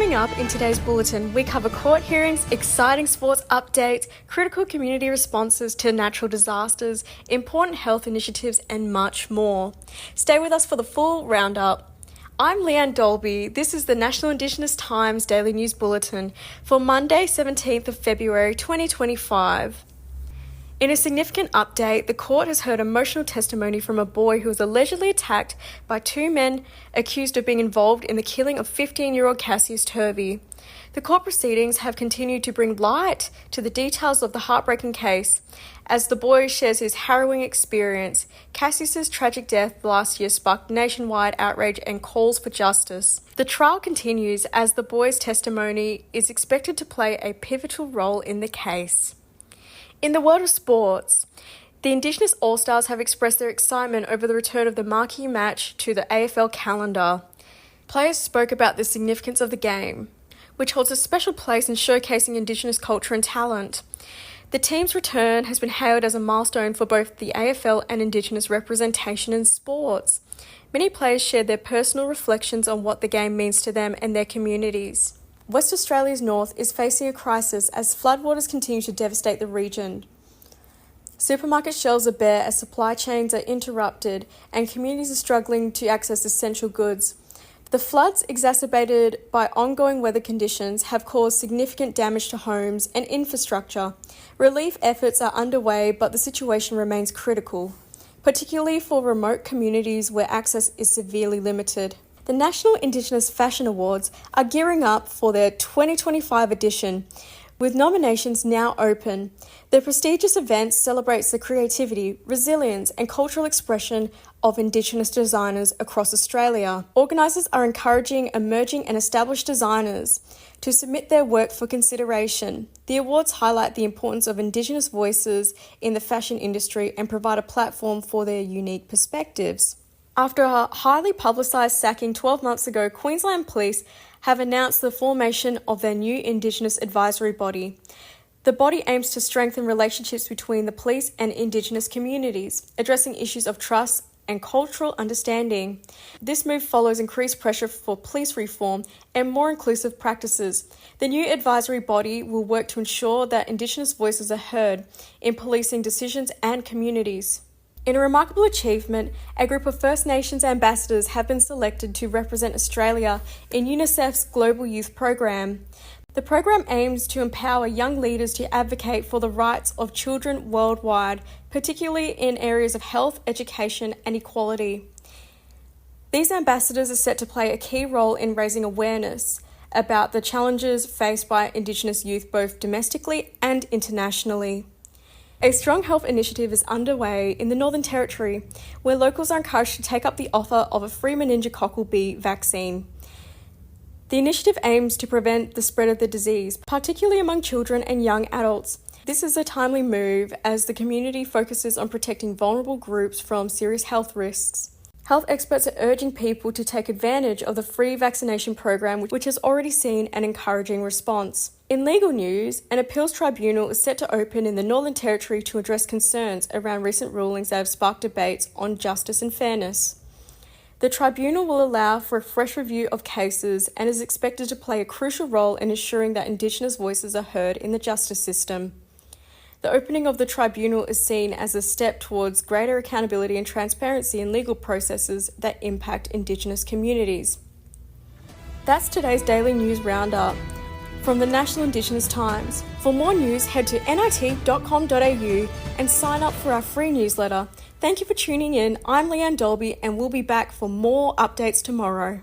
Coming up in today's bulletin, we cover court hearings, exciting sports updates, critical community responses to natural disasters, important health initiatives, and much more. Stay with us for the full roundup. I'm Leanne Dolby. This is the National Indigenous Times Daily News Bulletin for Monday, 17th of February 2025. In a significant update, the court has heard emotional testimony from a boy who was allegedly attacked by two men accused of being involved in the killing of 15-year-old Cassius Turvey. The court proceedings have continued to bring light to the details of the heartbreaking case. As the boy shares his harrowing experience, Cassius's tragic death last year sparked nationwide outrage and calls for justice. The trial continues as the boy's testimony is expected to play a pivotal role in the case. In the world of sports, the Indigenous All-Stars have expressed their excitement over the return of the marquee match to the AFL calendar. Players spoke about the significance of the game, which holds a special place in showcasing Indigenous culture and talent. The team's return has been hailed as a milestone for both the AFL and Indigenous representation in sports. Many players shared their personal reflections on what the game means to them and their communities. West Australia's north is facing a crisis as floodwaters continue to devastate the region. Supermarket shelves are bare as supply chains are interrupted and communities are struggling to access essential goods. The floods, exacerbated by ongoing weather conditions, have caused significant damage to homes and infrastructure. Relief efforts are underway, but the situation remains critical, particularly for remote communities where access is severely limited. The National Indigenous Fashion Awards are gearing up for their 2025 edition, with nominations now open. The prestigious event celebrates the creativity, resilience, and cultural expression of Indigenous designers across Australia. Organisers are encouraging emerging and established designers to submit their work for consideration. The awards highlight the importance of Indigenous voices in the fashion industry and provide a platform for their unique perspectives. After a highly publicised sacking 12 months ago, Queensland Police have announced the formation of their new Indigenous advisory body. The body aims to strengthen relationships between the police and Indigenous communities, addressing issues of trust and cultural understanding. This move follows increased pressure for police reform and more inclusive practices. The new advisory body will work to ensure that Indigenous voices are heard in policing decisions and communities. In a remarkable achievement, a group of First Nations ambassadors have been selected to represent Australia in UNICEF's Global Youth Program. The program aims to empower young leaders to advocate for the rights of children worldwide, particularly in areas of health, education, and equality. These ambassadors are set to play a key role in raising awareness about the challenges faced by Indigenous youth both domestically and internationally. A strong health initiative is underway in the Northern Territory, where locals are encouraged to take up the offer of a free meningococcal B vaccine. The initiative aims to prevent the spread of the disease, particularly among children and young adults. This is a timely move as the community focuses on protecting vulnerable groups from serious health risks. Health experts are urging people to take advantage of the free vaccination program, which has already seen an encouraging response. In legal news, an appeals tribunal is set to open in the Northern Territory to address concerns around recent rulings that have sparked debates on justice and fairness. The tribunal will allow for a fresh review of cases and is expected to play a crucial role in ensuring that Indigenous voices are heard in the justice system. The opening of the tribunal is seen as a step towards greater accountability and transparency in legal processes that impact Indigenous communities. That's today's Daily News Roundup from the National Indigenous Times. For more news, head to nit.com.au and sign up for our free newsletter. Thank you for tuning in. I'm Leanne Dolby and we'll be back for more updates tomorrow.